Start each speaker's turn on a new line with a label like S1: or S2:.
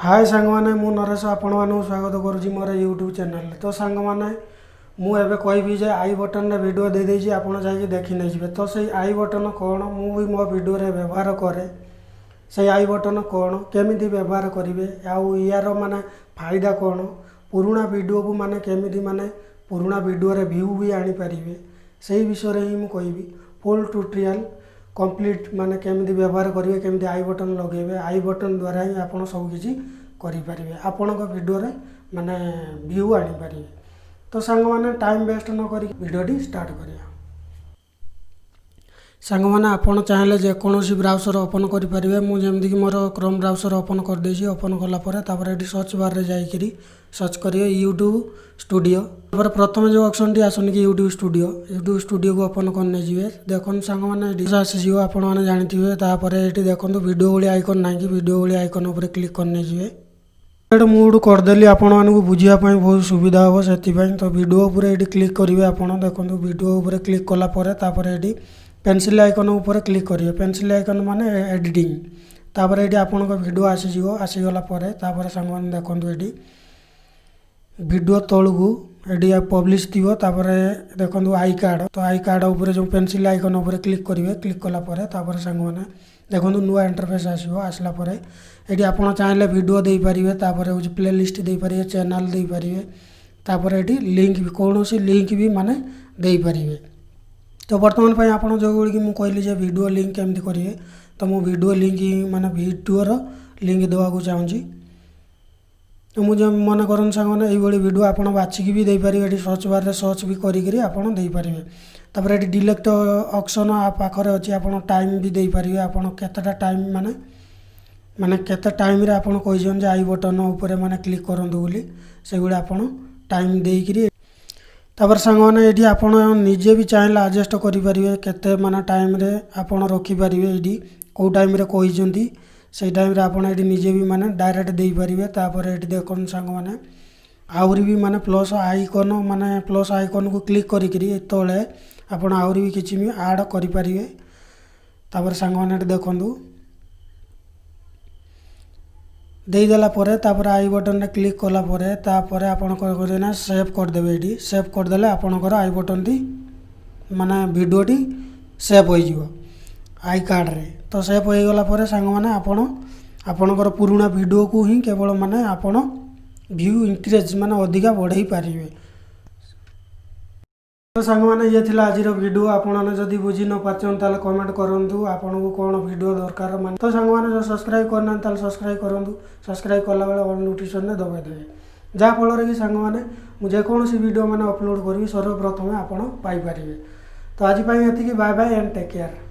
S1: हाय सांग मैंने मु नरेश आपण मानू स्वागत करुँची मोर यूट्यूब चैनल। तो सांग मैंने मुझे कहबी जे आई बटन रे वीडियो दे देछि आपण जाके देखि नै जिवे। तो से आई बटन कौन मु भी मो वीडियो रे व्यवहार करे से आई बटन कौन केमिति व्यवहार करिवे आउ यार माने फायदा कौन पुराना वीडियो को माने केमिति माने पुराना वीडियो रे व्यू भी आनी परिवे से विषय रे ही मु कहबी फुल ट्यूटोरियल कंप्लीट माने केमिति व्यवहार करिवे केमिति आई बटन लगेबे आई बटन द्वारा ही आपण सब किछि करि परिवे आपण को वीडियो रे माने व्यू आनी परिवे। तो सांग माने टाइम वेस्ट न करी वीडियो स्टार्ट करिया। सांग माने आपण चाहेले जे कोनोसी ब्राउजर ओपन करि परिवे मु जेमति कि मोर क्रोम ब्राउजर ओपन कर देछि। ओपन कला परे तापर एटी सर्च बार रे जाई करी सर्च करियो यूट्यूब स्टूडियो। तापर प्रथम जो ऑप्शन टी आसुनी कि यूट्यूब स्टूडियो को ओपन करने जिवे। देखन सांग माने एटी आसी जिवो आपण माने जानिथिबे। तापर एटी देखन वीडियो वाली आइकन नाही कि वीडियो वाली आइकन ऊपर क्लिक करने जिवे। मुड करदेली आपण मानक बुझिया बहुत सुविधा हम से। तो वीडियो उपर ये क्लिक करेंगे आपड़ देखो वीडियो उपर क्लिक कला ये पेंसिल आइकन उपर क्लिक करेंगे। पेंसिल आइकन माने एडिटिंग तापर ये आपण वीडियो आसीगला सांग मैंने देखो ये वीडियो तलू ये पब्लिश थी देखो आई कार्ड। तो आई कार्ड उपर जो पेंसिल आइकन उपर क्लिक करेंगे। क्लिक कला सांग मैंने देखो नुआ इंटरफेस आसला ये आपड़ चाहे वीडियो दे पारे तापर हूँ प्ले लिस्ट दे पारे चैनल दे पारे तापर ये लिंक भी कौन सी लिंक भी माने दे पारे। तो बर्तमान आप जो मुझे कहली वीडियो लिंक केमती करेंगे तो मु वीडियो लिंक माने वीडियोर लिंक देवाक चाहूँगी। तो मुझे मन कर सांग मैंने ये वीडियो आप बाछिकी भी दे पारे ये सर्च बार सर्च भी करी आपड़ दे पारे। तापर ये डिलेक्ट ऑप्शन पाखे अच्छी आप टाइम भी दे पारे आप केतेटा टाइम माने केते टाइम रे आपण कहिजन जे आई बटन ऊपर माने क्लिक करंतु बोली से गुडा आपण टाइम देई करी। तापर संग माने एठी आपण निजे भी चाहेला एडजस्ट करि परिवे केते माने टाइम रे आपण रखि परिवे एठी को टाइम रे कहिजंती से टाइम रे आपण एठी निजे भी माने डायरेक्ट देई परिवे। तापर एठी देखन संग माने आउरी भी माने प्लस आइकन को क्लिक करी करी तळे आपण आउरी भी किछि भी ऐड करि परिवे। तापर संग माने एठी देखंतु देदेला तापर आई बटन रे क्लिक कला तापर आपण करना सेव करदेवे। ये सेव करदेले आपणकर आई बटन टी माने वीडियो टी सेव हो जिवो आई कार्ड रे। तो सेव हो गला सांग माने आपणकर पुराना वीडियो को ही केवल माने आपण व्यू इंक्रीज माने अधिका बढ़ाई पारिबे। तो सांग माने ये थिला आजिर वीडियो आपने जदि बुझी न पाचन ताले कमेंट करंतु आपन को कोन वीडियो दरकार माने। तो सांग माने जो सब्सक्राइब करना ताले सब्सक्राइब करंतु सब्सक्राइब कला बेले ऑल नोटिफिकेशन ने दबाई देबे जा फल रे कि सांग माने मुझे कोनोसी वीडियो माने अपलोड करबी सर्वप्रथम आपन पाई परिबे। तो आज पई एतिकी bye bye and take care.